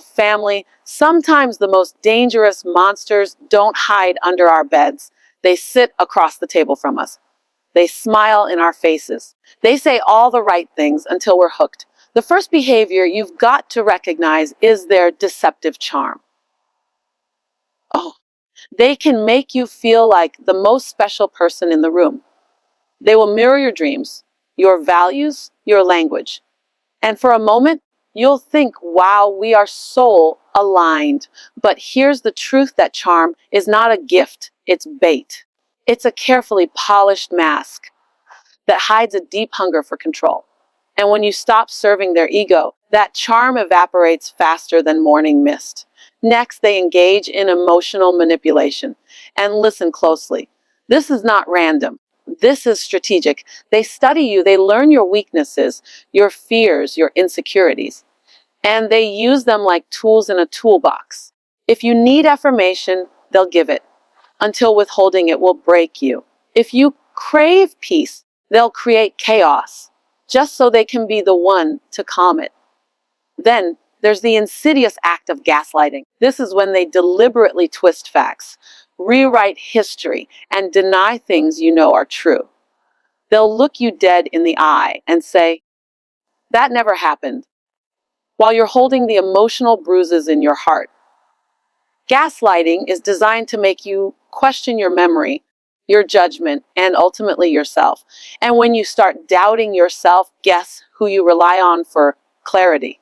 family, sometimes the most dangerous monsters don't hide under our beds. They sit across the table from us. They smile in our faces. They say all the right things until we're hooked. The first behavior you've got to recognize is their deceptive charm. Oh, they can make you feel like the most special person in the room. They will mirror your dreams, your values, your language. And for a moment, you'll think, wow, we are soul aligned. But here's the truth: that charm is not a gift, it's bait. It's a carefully polished mask that hides a deep hunger for control. And when you stop serving their ego, that charm evaporates faster than morning mist. Next, they engage in emotional manipulation. And listen closely. This is not random. This is strategic. They study you, they learn your weaknesses, your fears, your insecurities, and they use them like tools in a toolbox. If you need affirmation, they'll give it, until withholding it will break you. If you crave peace, they'll create chaos, just so they can be the one to calm it. Then there's the insidious act of gaslighting. This is when they deliberately twist facts, rewrite history, and deny things you know are true. They'll look you dead in the eye and say, "That never happened," while you're holding the emotional bruises in your heart. Gaslighting is designed to make you question your memory, your judgment, and ultimately yourself. And when you start doubting yourself, guess who you rely on for clarity?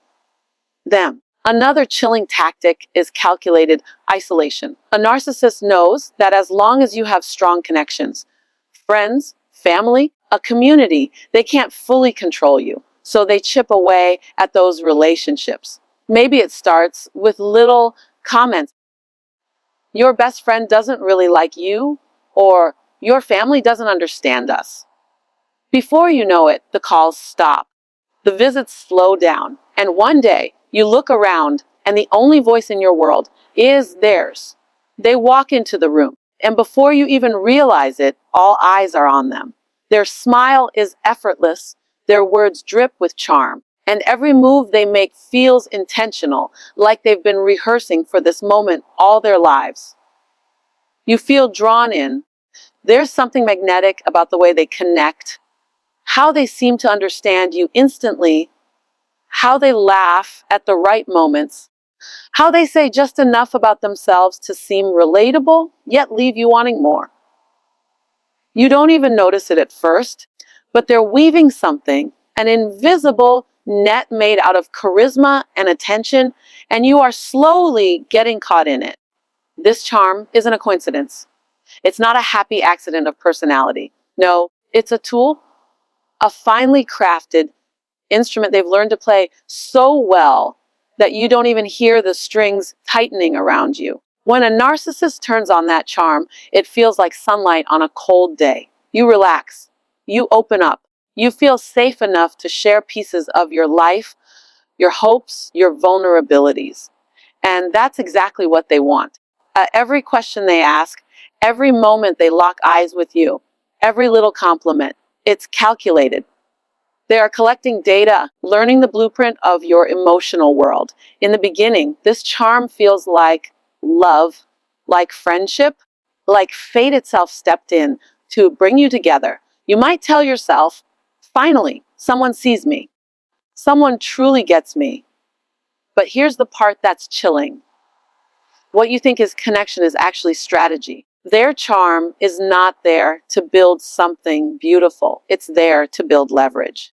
Them. Another chilling tactic is calculated isolation. A narcissist knows that as long as you have strong connections, friends, family, a community, they can't fully control you. So they chip away at those relationships. Maybe it starts with little comments. Your best friend doesn't really like you, or your family doesn't understand us. Before you know it, the calls stop. The visits slow down. And one day, you look around and the only voice in your world is theirs. They walk into the room, and before you even realize it, all eyes are on them. Their smile is effortless, their words drip with charm, and every move they make feels intentional, like they've been rehearsing for this moment all their lives. You feel drawn in. There's something magnetic about the way they connect, how they seem to understand you instantly, how they laugh at the right moments, how they say just enough about themselves to seem relatable, yet leave you wanting more. You don't even notice it at first, but they're weaving something, an invisible net made out of charisma and attention, and you are slowly getting caught in it. This charm isn't a coincidence. It's not a happy accident of personality. No, it's a tool, a finely crafted instrument they've learned to play so well that you don't even hear the strings tightening around you. When a narcissist turns on that charm, it feels like sunlight on a cold day. You relax. You open up. You feel safe enough to share pieces of your life, your hopes, your vulnerabilities. And that's exactly what they want. Every question they ask, every moment they lock eyes with you, every little compliment, it's calculated. They are collecting data, learning the blueprint of your emotional world. In the beginning, this charm feels like love, like friendship, like fate itself stepped in to bring you together. You might tell yourself, finally, someone sees me. Someone truly gets me. But here's the part that's chilling. What you think is connection is actually strategy. Their charm is not there to build something beautiful. It's there to build leverage.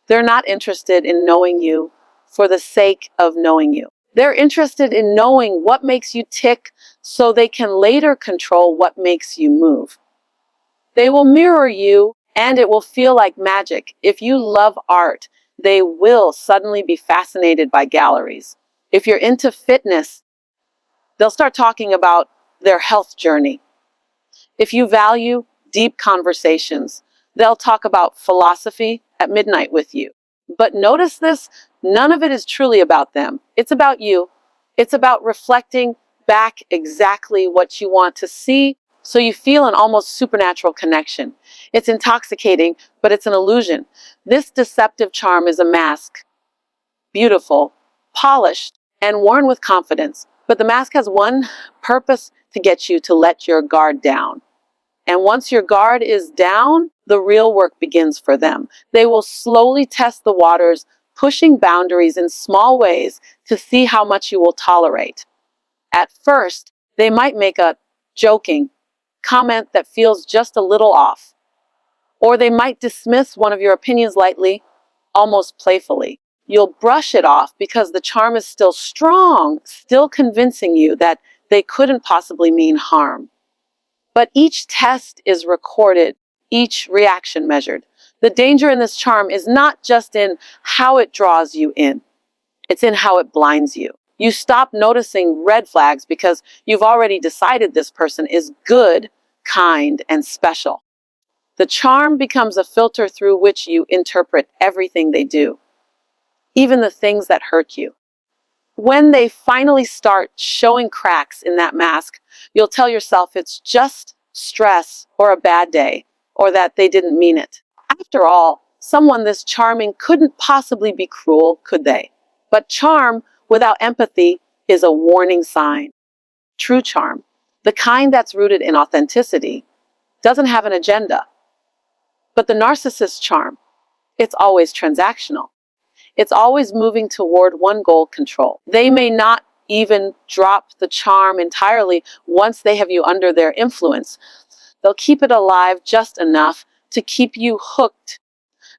They're not interested in knowing you for the sake of knowing you. They're interested in knowing what makes you tick so they can later control what makes you move. They will mirror you, and it will feel like magic. If you love art, they will suddenly be fascinated by galleries. If you're into fitness, they'll start talking about their health journey. If you value deep conversations, they'll talk about philosophy at midnight with you. But notice this, none of it is truly about them. It's about you. It's about reflecting back exactly what you want to see, so you feel an almost supernatural connection. It's intoxicating, but it's an illusion. This deceptive charm is a mask. Beautiful, polished, and worn with confidence. But the mask has one purpose: to get you to let your guard down. And once your guard is down, the real work begins for them. They will slowly test the waters, pushing boundaries in small ways to see how much you will tolerate. At first, they might make a joking comment that feels just a little off, or they might dismiss one of your opinions lightly, almost playfully. You'll brush it off because the charm is still strong, still convincing you that they couldn't possibly mean harm. But each test is recorded, each reaction measured. The danger in this charm is not just in how it draws you in, it's in how it blinds you. You stop noticing red flags because you've already decided this person is good, kind, and special. The charm becomes a filter through which you interpret everything they do, even the things that hurt you. When they finally start showing cracks in that mask, you'll tell yourself it's just stress or a bad day, or that they didn't mean it. After all, someone this charming couldn't possibly be cruel, could they? But charm without empathy is a warning sign. True charm, the kind that's rooted in authenticity, doesn't have an agenda. But the narcissist charm, it's always transactional. It's always moving toward one goal: control. They may not even drop the charm entirely once they have you under their influence. They'll keep it alive just enough to keep you hooked,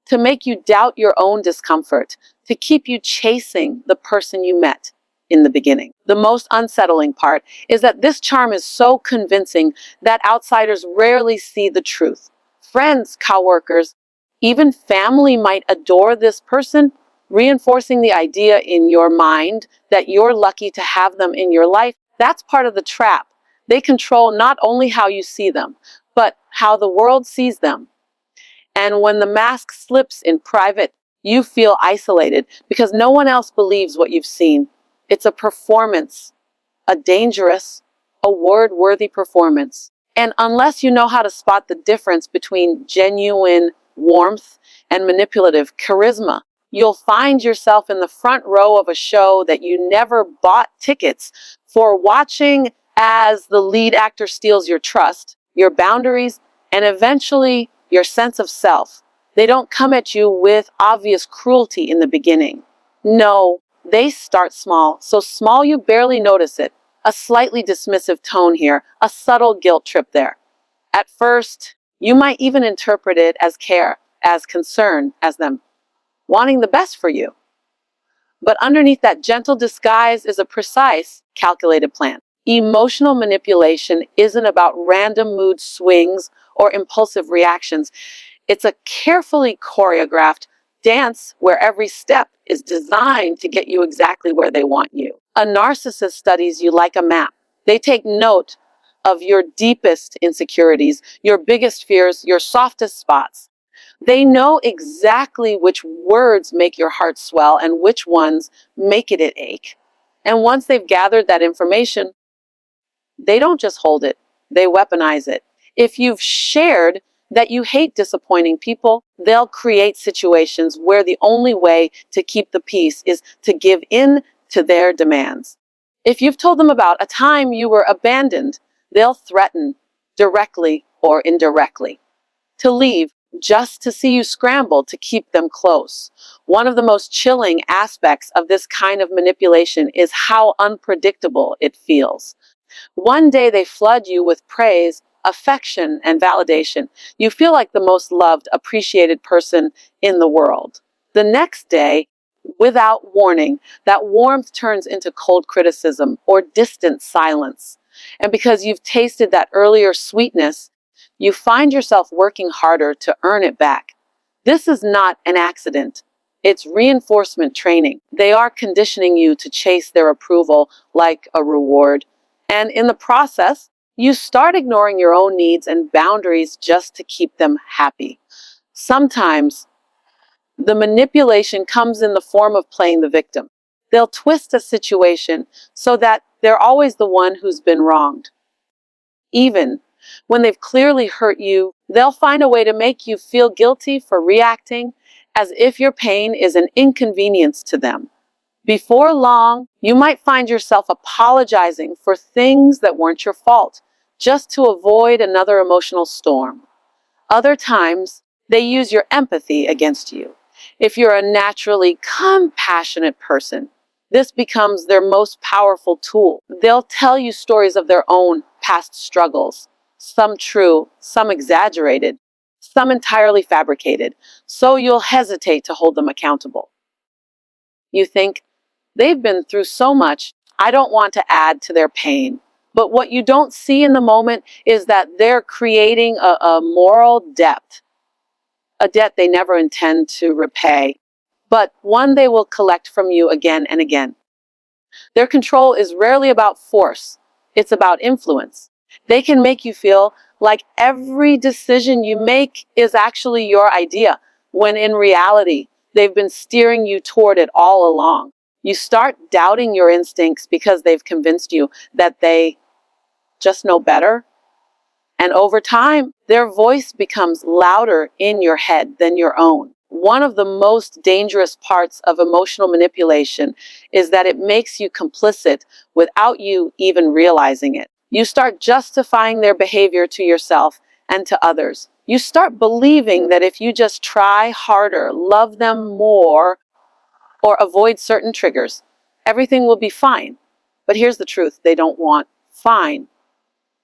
to make you doubt your own discomfort, to keep you chasing the person you met in the beginning. The most unsettling part is that this charm is so convincing that outsiders rarely see the truth. Friends, coworkers, even family might adore this person, reinforcing the idea in your mind that you're lucky to have them in your life. That's part of the trap. They control not only how you see them, but how the world sees them. And when the mask slips in private, you feel isolated because no one else believes what you've seen. It's a performance, a dangerous, award-worthy performance. And unless you know how to spot the difference between genuine warmth and manipulative charisma, you'll find yourself in the front row of a show that you never bought tickets for, watching as the lead actor steals your trust, your boundaries, and eventually your sense of self. They don't come at you with obvious cruelty in the beginning. No, they start small, so small you barely notice it. A slightly dismissive tone here, a subtle guilt trip there. At first, you might even interpret it as care, as concern, as them wanting the best for you. But underneath that gentle disguise is a precise, calculated plan. Emotional manipulation isn't about random mood swings or impulsive reactions. It's a carefully choreographed dance where every step is designed to get you exactly where they want you. A narcissist studies you like a map. They take note of your deepest insecurities, your biggest fears, your softest spots. They know exactly which words make your heart swell and which ones make it ache. And once they've gathered that information, they don't just hold it, they weaponize it. If you've shared that you hate disappointing people, they'll create situations where the only way to keep the peace is to give in to their demands. If you've told them about a time you were abandoned, they'll threaten, directly or indirectly, to leave just to see you scramble to keep them close. One of the most chilling aspects of this kind of manipulation is how unpredictable it feels. One day they flood you with praise, affection, and validation. You feel like the most loved, appreciated person in the world. The next day, without warning, that warmth turns into cold criticism or distant silence. And because you've tasted that earlier sweetness, you find yourself working harder to earn it back. This is not an accident. It's reinforcement training. They are conditioning you to chase their approval like a reward. And in the process, you start ignoring your own needs and boundaries just to keep them happy. Sometimes the manipulation comes in the form of playing the victim. They'll twist a situation so that they're always the one who's been wronged. Even when they've clearly hurt you, they'll find a way to make you feel guilty for reacting as if your pain is an inconvenience to them. Before long, you might find yourself apologizing for things that weren't your fault, just to avoid another emotional storm. Other times, they use your empathy against you. If you're a naturally compassionate person, this becomes their most powerful tool. They'll tell you stories of their own past struggles, some true, some exaggerated, some entirely fabricated, so you'll hesitate to hold them accountable. You think, they've been through so much, I don't want to add to their pain. But what you don't see in the moment is that they're creating a moral debt, a debt they never intend to repay, but one they will collect from you again and again. Their control is rarely about force, it's about influence. They can make you feel like every decision you make is actually your idea, when in reality, they've been steering you toward it all along. You start doubting your instincts because they've convinced you that they just know better. And over time, their voice becomes louder in your head than your own. One of the most dangerous parts of emotional manipulation is that it makes you complicit without you even realizing it. You start justifying their behavior to yourself and to others. You start believing that if you just try harder, love them more, or avoid certain triggers, everything will be fine. But here's the truth: they don't want fine.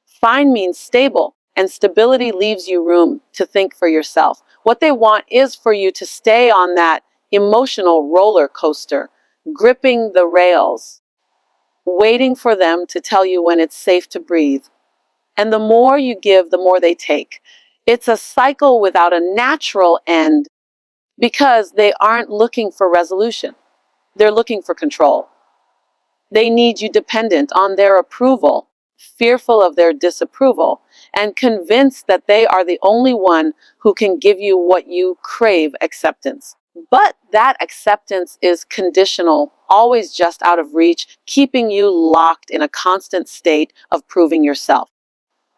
Fine means stable, and stability leaves you room to think for yourself. What they want is for you to stay on that emotional roller coaster, gripping the rails, waiting for them to tell you when it's safe to breathe. And the more you give, the more they take. It's a cycle without a natural end, because they aren't looking for resolution. They're looking for control. They need you dependent on their approval, fearful of their disapproval, and convinced that they are the only one who can give you what you crave: acceptance. But that acceptance is conditional, always just out of reach, keeping you locked in a constant state of proving yourself.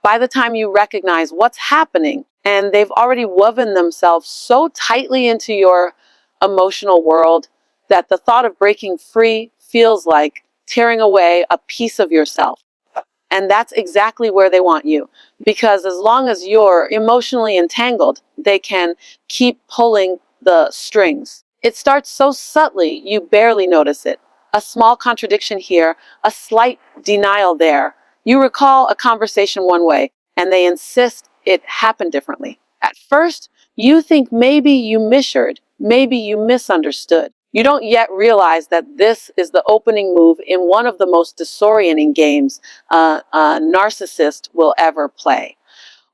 By the time you recognize what's happening, and they've already woven themselves so tightly into your emotional world that the thought of breaking free feels like tearing away a piece of yourself. And that's exactly where they want you. Because as long as you're emotionally entangled, they can keep pulling the strings. It starts so subtly, you barely notice it. A small contradiction here, a slight denial there. You recall a conversation one way, and they insist it happened differently. At first, you think maybe you misheard, maybe you misunderstood. You don't yet realize that this is the opening move in one of the most disorienting games a narcissist will ever play.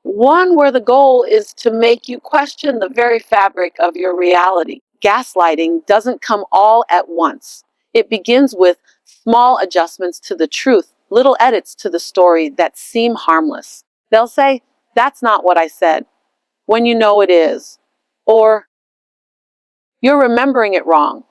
One where the goal is to make you question the very fabric of your reality. Gaslighting doesn't come all at once. It begins with small adjustments to the truth, little edits to the story that seem harmless. They'll say, "That's not what I said," when you know it is. Or, "You're remembering it wrong,"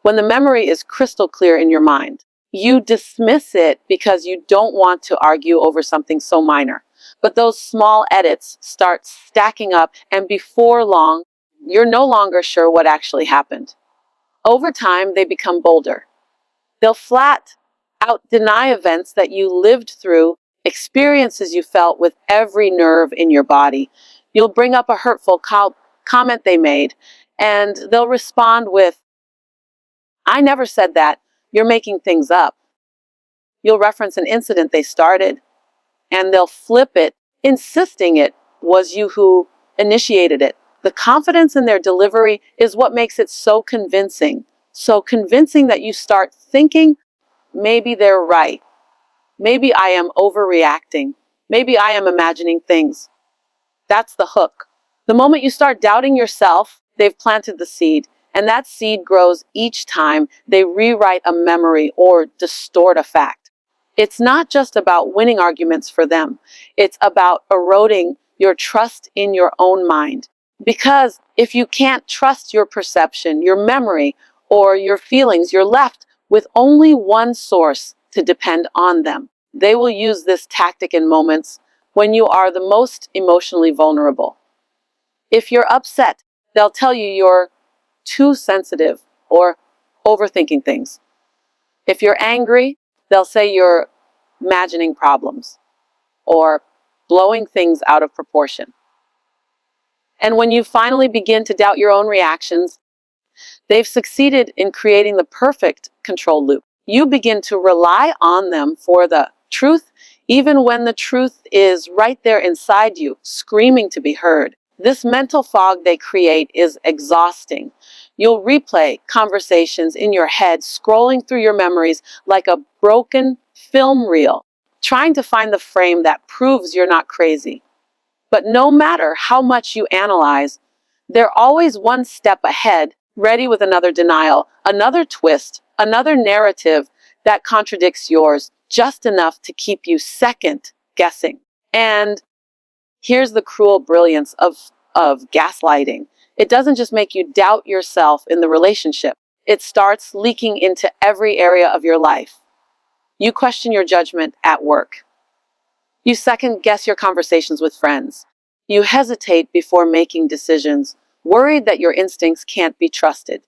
when the memory is crystal clear in your mind. You dismiss it because you don't want to argue over something so minor. But those small edits start stacking up, and before long, you're no longer sure what actually happened. Over time, they become bolder. They'll flat out deny events that you lived through, experiences you felt with every nerve in your body. You'll bring up a hurtful comment they made, and they'll respond with, "I never said that. You're making things up." You'll reference an incident they started, and they'll flip it, insisting it was you who initiated it. The confidence in their delivery is what makes it so convincing. So convincing that you start thinking, maybe they're right. Maybe I am overreacting. Maybe I am imagining things. That's the hook. The moment you start doubting yourself, they've planted the seed. And that seed grows each time they rewrite a memory or distort a fact. It's not just about winning arguments for them. It's about eroding your trust in your own mind. Because if you can't trust your perception, your memory, or your feelings, you're left with only one source to depend on them. They will use this tactic in moments when you are the most emotionally vulnerable. If you're upset, they'll tell you you're too sensitive or overthinking things. If you're angry, they'll say you're imagining problems or blowing things out of proportion. And when you finally begin to doubt your own reactions, they've succeeded in creating the perfect control loop. You begin to rely on them for the truth, even when the truth is right there inside you, screaming to be heard. This mental fog they create is exhausting. You'll replay conversations in your head, scrolling through your memories like a broken film reel, trying to find the frame that proves you're not crazy. But no matter how much you analyze, they're always one step ahead, ready with another denial, another twist, another narrative that contradicts yours, just enough to keep you second guessing. And here's the cruel brilliance of gaslighting. It doesn't just make you doubt yourself in the relationship. It starts leaking into every area of your life. You question your judgment at work. You second guess your conversations with friends. You hesitate before making decisions, worried that your instincts can't be trusted.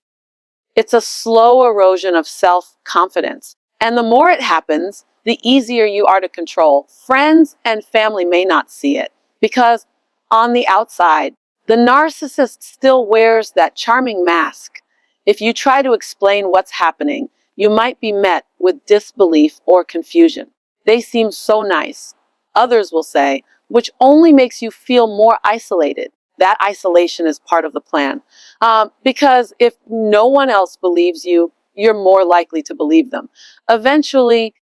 It's a slow erosion of self-confidence. And the more it happens, the easier you are to control. Friends and family may not see it because on the outside, the narcissist still wears that charming mask. If you try to explain what's happening, you might be met with disbelief or confusion. They seem so nice, others will say, which only makes you feel more isolated. That isolation is part of the plan. Because if no one else believes you, you're more likely to believe them. Eventually,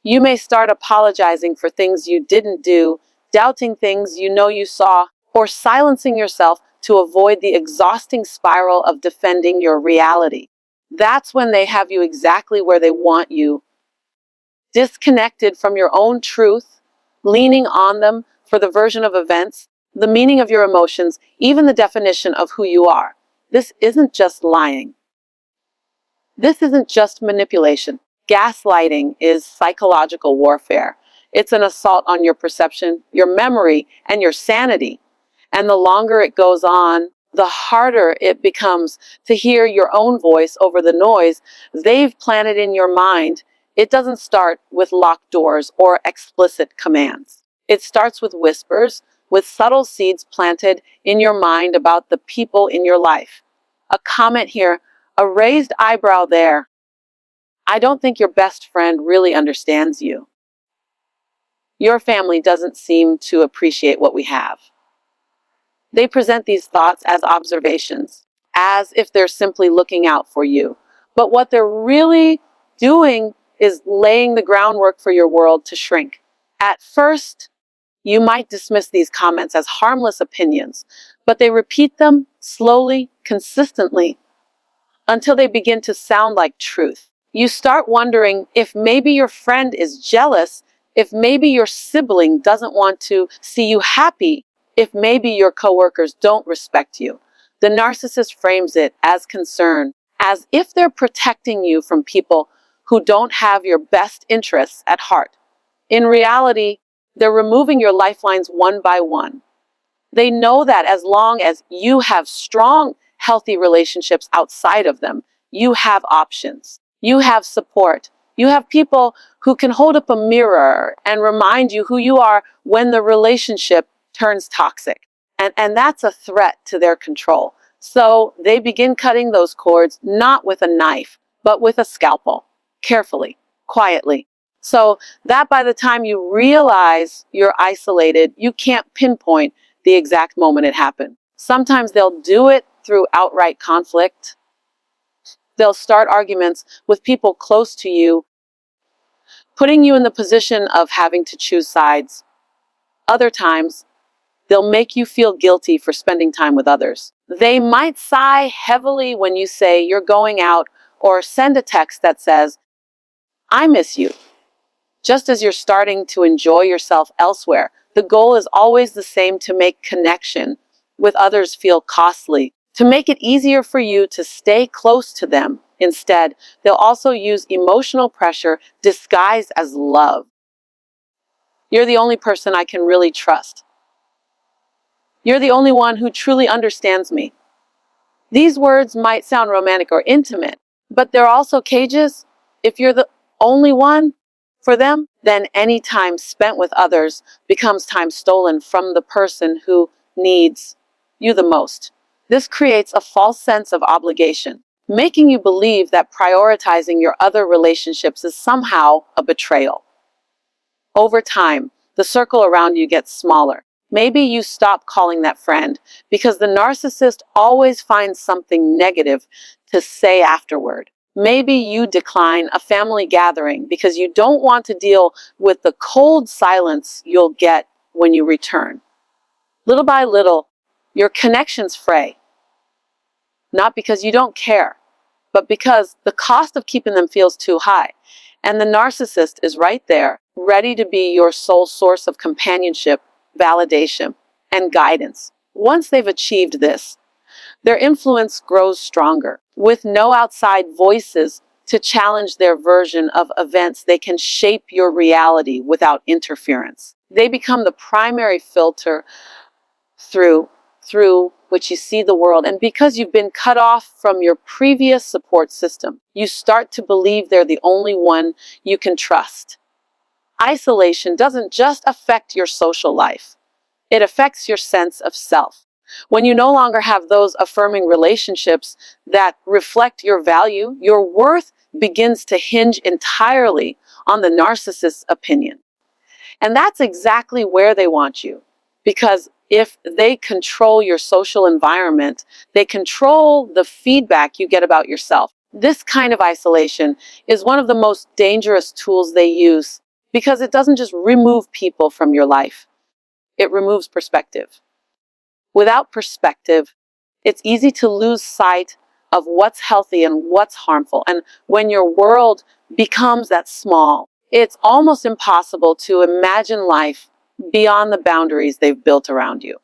you may start apologizing for things you didn't do, doubting things you know you saw, or silencing yourself to avoid the exhausting spiral of defending your reality. That's when they have you exactly where they want you, disconnected from your own truth, leaning on them for the version of events, the meaning of your emotions, even the definition of who you are. This isn't just lying. This isn't just manipulation. Gaslighting is psychological warfare. It's an assault on your perception, your memory, and your sanity. And the longer it goes on, the harder it becomes to hear your own voice over the noise they've planted in your mind. It doesn't start with locked doors or explicit commands. It starts with whispers, with subtle seeds planted in your mind about the people in your life. A comment here, a raised eyebrow there. I don't think your best friend really understands you. Your family doesn't seem to appreciate what we have. They present these thoughts as observations, as if they're simply looking out for you. But what they're really doing is laying the groundwork for your world to shrink. At first, you might dismiss these comments as harmless opinions, but they repeat them slowly, consistently, until they begin to sound like truth. You start wondering if maybe your friend is jealous, if maybe your sibling doesn't want to see you happy, if maybe your coworkers don't respect you. The narcissist frames it as concern, as if they're protecting you from people who don't have your best interests at heart. In reality, they're removing your lifelines one by one. They know that as long as you have strong, healthy relationships outside of them, you have options. You have support. You have people who can hold up a mirror and remind you who you are when the relationship turns toxic. And that's a threat to their control. So they begin cutting those cords not with a knife, but with a scalpel, carefully, quietly. So that by the time you realize you're isolated, you can't pinpoint the exact moment it happened. Sometimes they'll do it through outright conflict. They'll start arguments with people close to you, putting you in the position of having to choose sides. Other times, they'll make you feel guilty for spending time with others. They might sigh heavily when you say you're going out or send a text that says, "I miss you," just as you're starting to enjoy yourself elsewhere. The goal is always the same: to make connection with others feel costly, to make it easier for you to stay close to them. Instead, they'll also use emotional pressure disguised as love. You're the only person I can really trust. You're the only one who truly understands me. These words might sound romantic or intimate, But there are also cages. If you're the only one for them, then any time spent with others becomes time stolen from the person who needs you the most. This creates a false sense of obligation, making you believe that prioritizing your other relationships is somehow a betrayal. Over time, the circle around you gets smaller. Maybe you stop calling that friend because the narcissist always finds something negative to say afterward. Maybe you decline a family gathering because you don't want to deal with the cold silence you'll get when you return. Little by little, your connections fray, not because you don't care, but because the cost of keeping them feels too high. And the narcissist is right there, ready to be your sole source of companionship, validation, and guidance. Once they've achieved this, their influence grows stronger. With no outside voices to challenge their version of events, they can shape your reality without interference. They become the primary filter through which you see the world. And because you've been cut off from your previous support system, you start to believe they're the only one you can trust. Isolation doesn't just affect your social life, it affects your sense of self. When you no longer have those affirming relationships that reflect your value, your worth begins to hinge entirely on the narcissist's opinion. And that's exactly where they want you. Because if they control your social environment, they control the feedback you get about yourself. This kind of isolation is one of the most dangerous tools they use because it doesn't just remove people from your life, it removes perspective. Without perspective, it's easy to lose sight of what's healthy and what's harmful. And when your world becomes that small, it's almost impossible to imagine life beyond the boundaries they've built around you.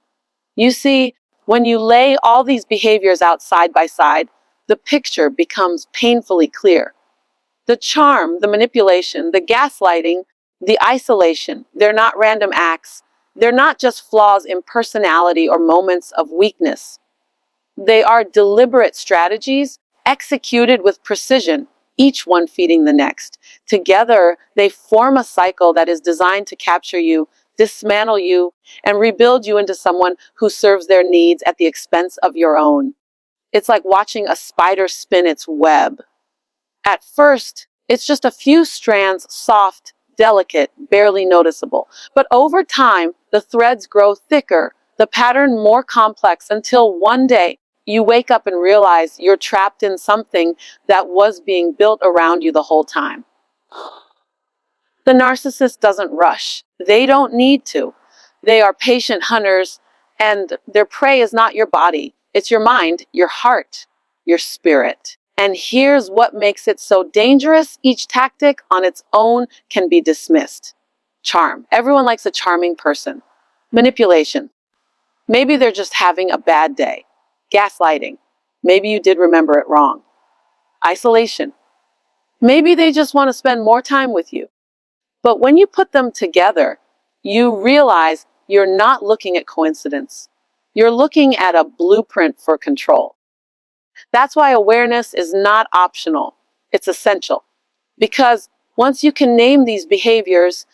You see, when you lay all these behaviors out side by side, the picture becomes painfully clear. The charm, the manipulation, the gaslighting, the isolation, they're not random acts. They're not just flaws in personality or moments of weakness. They are deliberate strategies executed with precision, each one feeding the next. Together, they form a cycle that is designed to capture you, dismantle you, and rebuild you into someone who serves their needs at the expense of your own. It's like watching a spider spin its web. At first, it's just a few strands, soft, delicate, barely noticeable. But over time, the threads grow thicker, the pattern more complex, until one day you wake up and realize you're trapped in something that was being built around you the whole time. The narcissist doesn't rush. They don't need to. They are patient hunters, and their prey is not your body. It's your mind, your heart, your spirit. And here's what makes it so dangerous. Each tactic on its own can be dismissed. Charm. Everyone likes a charming person. Manipulation. Maybe they're just having a bad day. Gaslighting. Maybe you did remember it wrong. Isolation. Maybe they just want to spend more time with you. But when you put them together, you realize you're not looking at coincidence. You're looking at a blueprint for control. That's why awareness is not optional. It's essential. Because once you can name these behaviors,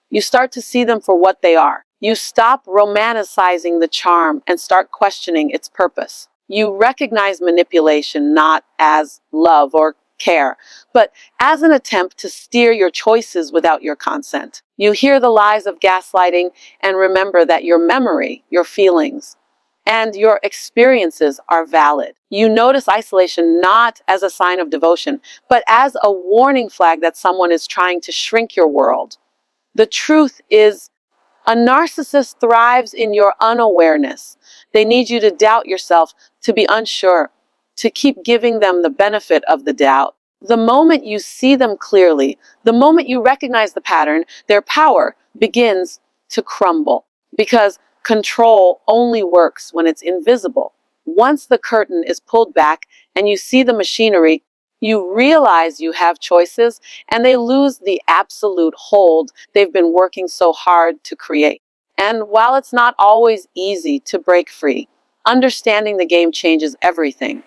you start to see them for what they are. You stop romanticizing the charm and start questioning its purpose. You recognize manipulation not as love or care, but as an attempt to steer your choices without your consent. You hear the lies of gaslighting and remember that your memory, your feelings, and your experiences are valid. You notice isolation not as a sign of devotion, but as a warning flag that someone is trying to shrink your world. The truth is, a narcissist thrives in your unawareness. They need you to doubt yourself, to be unsure, to keep giving them the benefit of the doubt. The moment you see them clearly, the moment you recognize the pattern, their power begins to crumble. Because control only works when it's invisible. Once the curtain is pulled back and you see the machinery, you realize you have choices, and they lose the absolute hold they've been working so hard to create. And while it's not always easy to break free, understanding the game changes everything.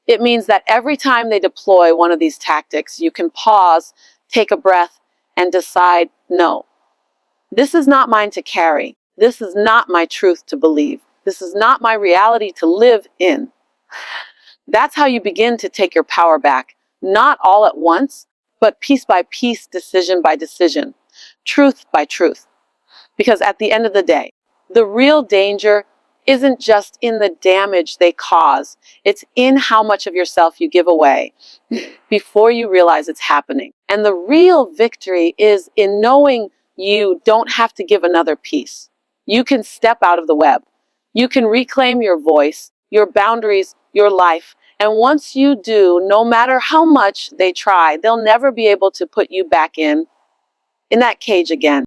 It means that every time they deploy one of these tactics, you can pause, take a breath, and decide, no, this is not mine to carry. This is not my truth to believe. This is not my reality to live in. That's how you begin to take your power back, not all at once, but piece by piece, decision by decision, truth by truth. Because at the end of the day, the real danger isn't just in the damage they cause, it's in how much of yourself you give away before you realize it's happening. And the real victory is in knowing you don't have to give another piece. You can step out of the web. You can reclaim your voice, your boundaries, your life. And once you do, no matter how much they try, they'll never be able to put you back in that cage again.